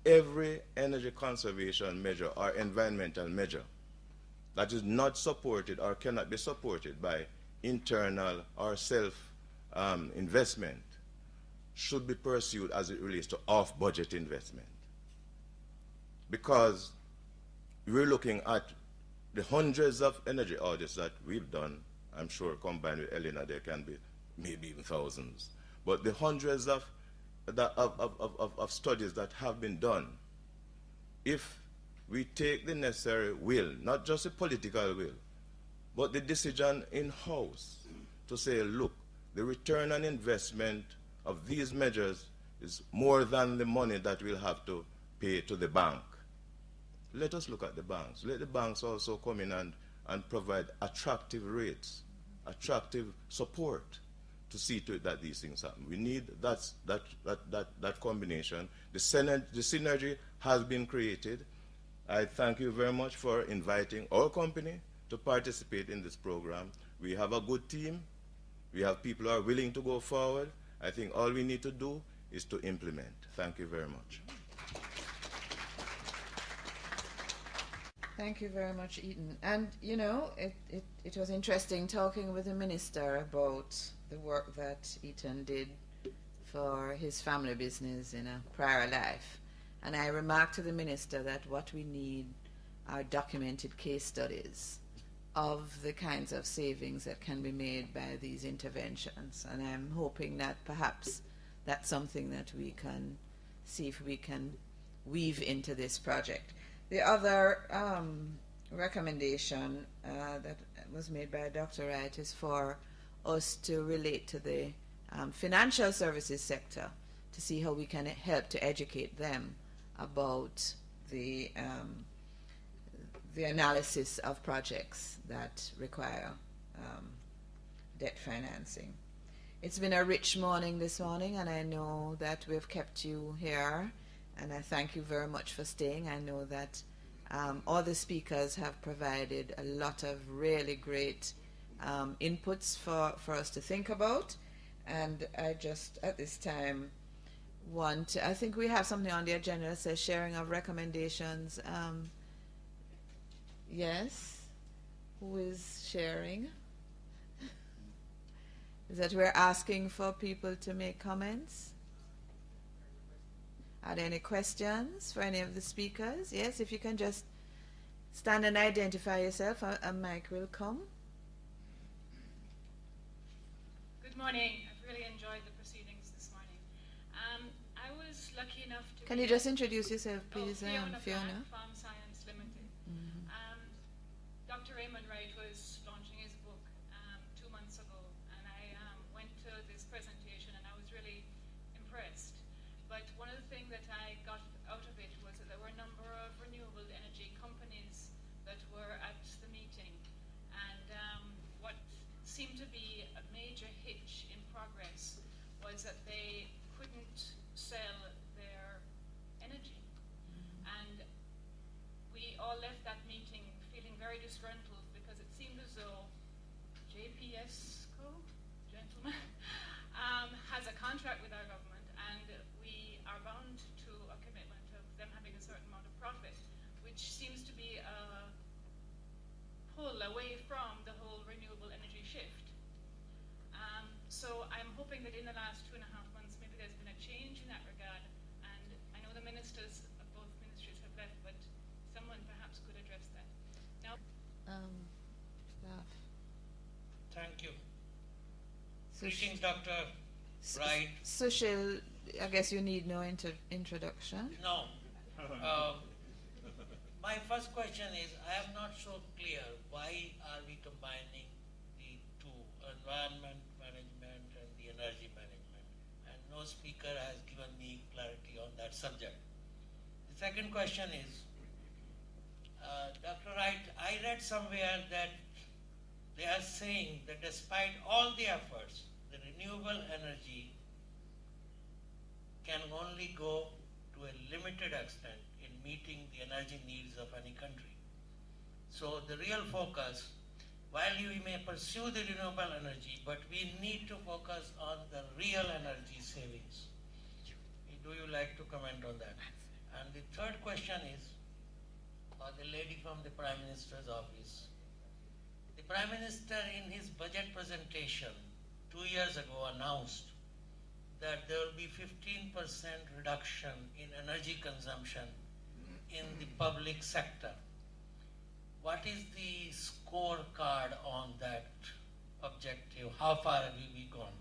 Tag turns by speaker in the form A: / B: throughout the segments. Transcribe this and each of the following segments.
A: every energy conservation measure or environmental measure that is not supported or cannot be supported by internal or self investment should be pursued as it relates to off-budget investment. Because we're looking at the hundreds of energy audits that we've done. I'm sure combined with Elena there can be maybe even thousands. But the hundreds of studies that have been done, if we take the necessary will, not just a political will, but the decision in-house to say, look, the return on investment of these measures is more than the money that we'll have to pay to the bank. Let us look at the banks. Let the banks also come in and provide attractive rates, attractive support to see to it that these things happen. We need that combination. The synergy has been created. I thank you very much for inviting our company to participate in this program. We have a good team. We have people who are willing to go forward. I think all we need to do is to implement. Thank you very much.
B: Thank you very much, Eaton. And, you know, it was interesting talking with the minister about the work that Eaton did for his family business in a prior life. And I remarked to the minister that what we need are documented case studies of the kinds of savings that can be made by these interventions. And I'm hoping that perhaps that's something that we can see if we can weave into this project. The other recommendation that was made by Dr. Wright is for us to relate to the financial services sector to see how we can help to educate them about the analysis of projects that require debt financing. It's been a rich morning this morning, and I know that we've kept you here, and I thank you very much for staying. I know that all the speakers have provided a lot of really great inputs for us to think about, and I just at this time I think we have something on the agenda that says sharing of recommendations. Yes, who is sharing? Is that we're asking for people to make comments? Are there any questions for any of the speakers? Yes, if you can just stand and identify yourself, a mic will come.
C: Good morning. I've really enjoyed the proceedings this morning. I was lucky enough to...
B: Can you just introduce yourself, please,
C: Fiona?
B: Fiona?
C: Farm Science Limited.
B: Mm-hmm.
C: Dr. Raymond Wright was launching his book 2 months ago, and I went to this presentation and I was really impressed. But one of the things that I got out of it was that there were a number of renewable energy companies that were at the meeting, and what seemed to be a major hitch in progress was that they couldn't sell their energy. And we all left that meeting feeling very disgruntled because it seemed as though JPSCO, gentlemen, has a contract with our government, and we are bound to a commitment of them having a certain amount of profit, which seems to be a pull away from the whole renewable energy shift. So I'm hoping that in the last 2.5 months, maybe there's been a change in that regard, and I know the ministers of both ministries have left, but someone perhaps could address that. Now,
B: Staff.
D: Thank you.
B: Sushil,
D: Greetings, Dr. Wright.
B: Sushil, I guess you need no introduction.
D: No. My first question is, I am not so clear why are we combining the two, environment management and the energy management, and no speaker has given me clarity on that subject. The second question is, Dr. Wright, I read somewhere that they are saying that despite all the efforts, the renewable energy can only go to a limited extent in meeting the energy needs of any country. So the real focus, while we may pursue the renewable energy, but we need to focus on the real energy savings. Do you like to comment on that? And the third question is for the lady from the Prime Minister's office. The Prime Minister in his budget presentation 2 years ago announced that there will be 15% reduction in energy consumption in the public sector. What is the scorecard on that objective? How far have we gone?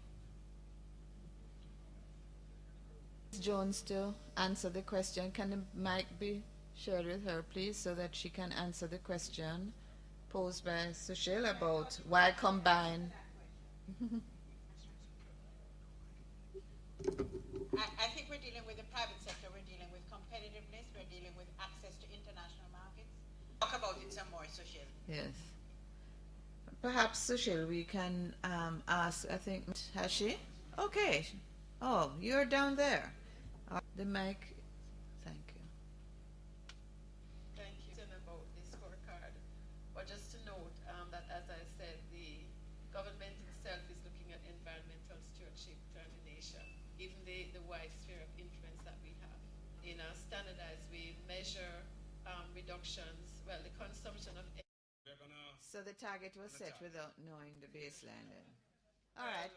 B: Ms. Jones to answer the question. Can the mic be shared with her, please, so that she can answer the question posed by Sushil about why combine?
E: I think we're dealing with the private sector, we're dealing with competitiveness, we're dealing with access to international markets. Talk about it some more, Sushil.
B: Yes. Perhaps, Sushil, we can ask, I think, has she? Okay. Oh, you're down there. The mic. Thank you.
F: Thank you. About the scorecard, but just to note that, as I said, the government itself is looking at environmental stewardship termination, even the wide sphere of influence that we have. In a standardized way, measure reductions, well, the consumption of.
B: So the target was set without knowing the baseline then. All right.